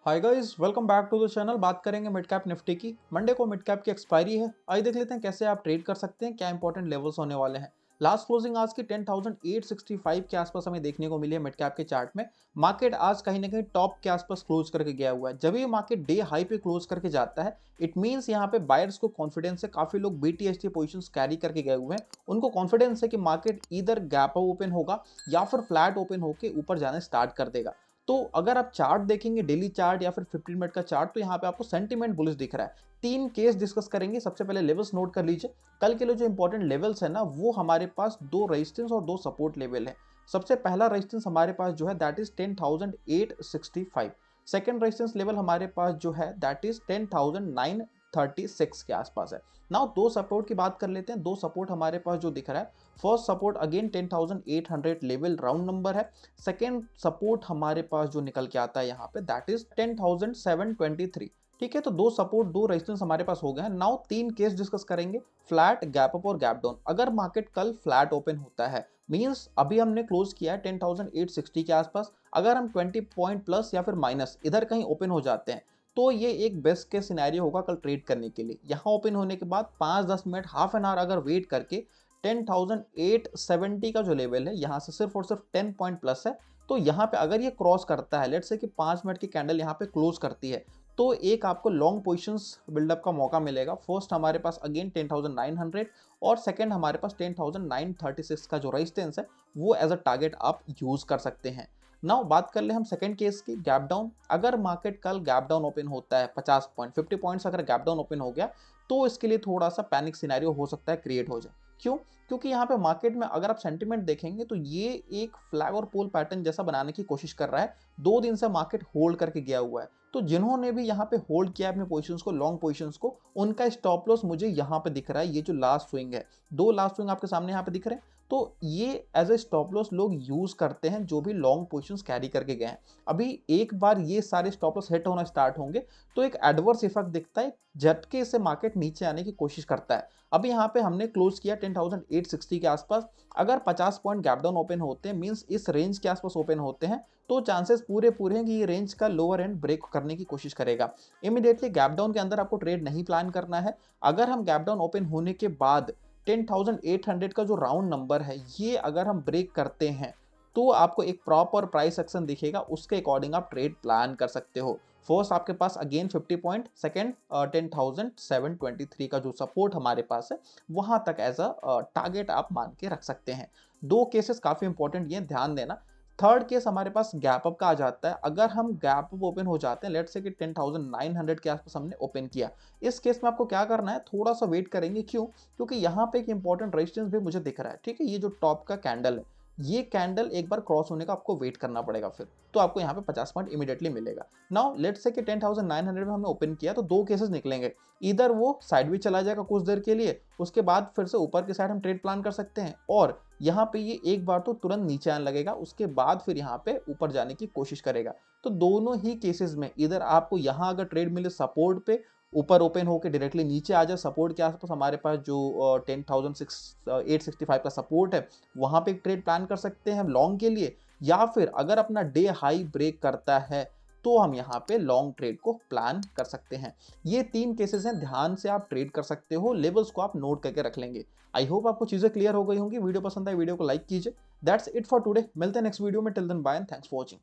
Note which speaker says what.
Speaker 1: Hi guys, welcome back to the channel. बात करेंगे mid cap Nifty की। Monday को मिड कैप की एक्सपायरी है। आइए देख लेते हैं कैसे आप ट्रेड कर सकते हैं, क्या इंपॉर्टेंट लेवल्स होने वाले हैं। लास्ट क्लोजिंग आज की 10,865 के आसपास हमें देखने को मिली है मिड कैप के चार्ट में। मार्केट आज कहीं ना कहीं टॉप के आसपास क्लोज करके गया हुआ है। जब ये मार्केट डे हाई पे क्लोज करके जाता है, इट मींस यहाँ पे बायर्स को कॉन्फिडेंस है। काफी लोग बीटीएसटी पोजीशंस कैरी करके गए हुए हैं। उनको कॉन्फिडेंस है कि मार्केट इधर गैप अप ओपन होगा या फिर फ्लैट ओपन होकर ऊपर जाने स्टार्ट कर देगा। तो अगर आप चार्ट देखेंगे, डेली चार्ट या फिर 15 मिनट का चार्ट, तो यहाँ पे आपको सेंटीमेंट बुलिश दिख रहा है। तीन केस डिस्कस करेंगे। सबसे पहले लेवल्स नोट कर लीजिए। कल के लिए जो इंपॉर्टेंट लेवल्स है ना, वो हमारे पास दो रेजिस्टेंस और दो सपोर्ट लेवल है। सबसे पहला रेजिस्टेंस हमारे पास जो है that is 10,865। Second resistance level हमारे पास जो है दैट इज 10,936 के आसपास है। नाउ दो सपोर्ट की बात कर लेते हैं। दो सपोर्ट हमारे पास जो दिख रहा है, first support again 10,800 level round number है। सेकेंड सपोर्ट हमारे पास जो निकल के आता है यहाँ पे दैट इज 10,723। ठीक है, तो दो सपोर्ट दो रेजिस्टेंस हमारे पास हो गए हैं। नाउ तीन केस डिस्कस करेंगे, फ्लैट, गैप अप और गैप डाउन। अगर मार्केट कल फ्लैट ओपन होता है, मींस अभी हमने क्लोज किया है 10,860 के आसपास, अगर हम 20 पॉइंट प्लस या फिर माइनस इधर कहीं ओपन हो जाते हैं, तो ये एक बेस्ट केस सिनेरियो होगा कल ट्रेड करने के लिए। यहाँ ओपन होने के बाद 5-10 मिनट, हाफ एन आवर अगर वेट करके 10,870 का जो लेवल है, यहाँ से सिर्फ और सिर्फ 10 पॉइंट प्लस है, तो यहाँ पे अगर ये क्रॉस करता है, लेट्स से कि 5 मिनट की कैंडल यहाँ पे क्लोज करती है, तो एक आपको लॉन्ग पोजीशंस बिल्डअप का मौका मिलेगा। फर्स्ट हमारे पास अगेन 10,900 और सेकंड हमारे पास 10,936 का जो रेजिस्टेंस है, वो एज अ टारगेट आप यूज कर सकते हैं। नाउ बात कर ले हम सेकंड केस की, गैप डाउन। अगर मार्केट कल गैप डाउन ओपन होता है 50 पॉइंट 50 पॉइंट्स अगर गैप डाउन ओपन हो गया, तो इसके लिए थोड़ा सा पैनिक सिनेरियो हो सकता है क्रिएट हो जाए। क्यों? क्योंकि यहाँ पे मार्केट में अगर आप सेंटिमेंट देखेंगे तो ये एक फ्लैग और पोल पैटर्न जैसा बनाने की कोशिश कर रहा है। 2 दिन से मार्केट होल्ड करके गया हुआ है, तो जिन्होंने भी यहाँ पे होल्ड किया अपने पोजीशंस को, लॉन्ग पोजीशंस को, उनका स्टॉप लॉस मुझे यहाँ पे दिख रहा है। ये जो लास्ट स्विंग है, दो लास्ट स्विंग आपके सामने यहाँ पे दिख रहे हैं, तो ये एज ए स्टॉप लॉस लोग यूज करते हैं जो भी लॉन्ग पोजीशंस कैरी करके गए हैं। अभी एक बार ये सारे स्टॉप लॉस हिट होना स्टार्ट होंगे तो एक एडवर्स इफेक्ट दिखता है, झटके से मार्केट नीचे आने की कोशिश करता है। अभी यहाँ पे हमने क्लोज किया 10,860 के आसपास। अगर 50 पॉइंट गैप डाउन ओपन होते हैं, मींस इस रेंज के आसपास ओपन होते हैं, तो चांसेस पूरे पूरे हैं कि ये रेंज का लोअर एंड ब्रेक करने की कोशिश करेगा। इमीडिएटली गैप डाउन के अंदर आपको ट्रेड नहीं प्लान करना है। अगर हम गैप डाउन ओपन होने के बाद 10,800 का जो राउंड नंबर है, ये अगर हम ब्रेक करते हैं, तो आपको एक प्रॉपर प्राइस एक्शन दिखेगा, उसके अकॉर्डिंग आप ट्रेड प्लान कर सकते हो। फर्स्ट आपके पास अगेन 50 पॉइंट, सेकेंड 10,723 का जो सपोर्ट हमारे पास है, वहां तक एज अ टारगेट आप मान के रख सकते हैं। दो केसेस काफी इंपॉर्टेंट, ये ध्यान देना। थर्ड केस हमारे पास गैप अप का आ जाता है। अगर हम गैप अप ओपन हो जाते हैं, लेट्स से कि 10,900 के आसपास हमने ओपन किया, इस केस में आपको क्या करना है, थोड़ा सा वेट करेंगे। क्यों? क्योंकि यहाँ पे एक इंपॉर्टेंट रेजिस्टेंस भी मुझे दिख रहा है। ठीक है, ये जो टॉप का कैंडल है, ये कैंडल एक बार क्रॉस होने का आपको वेट करना पड़ेगा, फिर तो आपको यहाँ पे 50 पॉइंट इमीडिएटली मिलेगा। नाउ लेट्स से कि 10,900 में हमने ओपन किया, तो दो केसेस निकलेंगे। इधर वो साइड भी चला जाएगा कुछ देर के लिए, उसके बाद फिर से ऊपर की साइड हम ट्रेड प्लान कर सकते हैं, और यहाँ पे ये एक बार तो तुरंत नीचे आने लगेगा, उसके बाद फिर यहाँ पे ऊपर जाने की कोशिश करेगा। तो दोनों ही केसेस में इधर आपको यहाँ अगर ट्रेड मिले सपोर्ट पे, ऊपर ओपन होकर डायरेक्टली नीचे आ जाए सपोर्ट के आसपास, हमारे पास जो 10,865 का सपोर्ट है, वहां पे एक ट्रेड प्लान कर सकते हैं लॉन्ग के लिए। या फिर अगर अपना डे हाई ब्रेक करता है, तो हम यहाँ पे लॉन्ग ट्रेड को प्लान कर सकते हैं। ये तीन केसेस हैं, ध्यान से आप ट्रेड कर सकते हो। लेवल्स को आप नोट करके रख लेंगे। आई होप आपको चीजें क्लियर हो गई होंगी। वीडियो पसंद आए वीडियो को लाइक कीजिए। That's it for today. मिलते हैं नेक्स्ट वीडियो में। Till then bye and thanks for watching.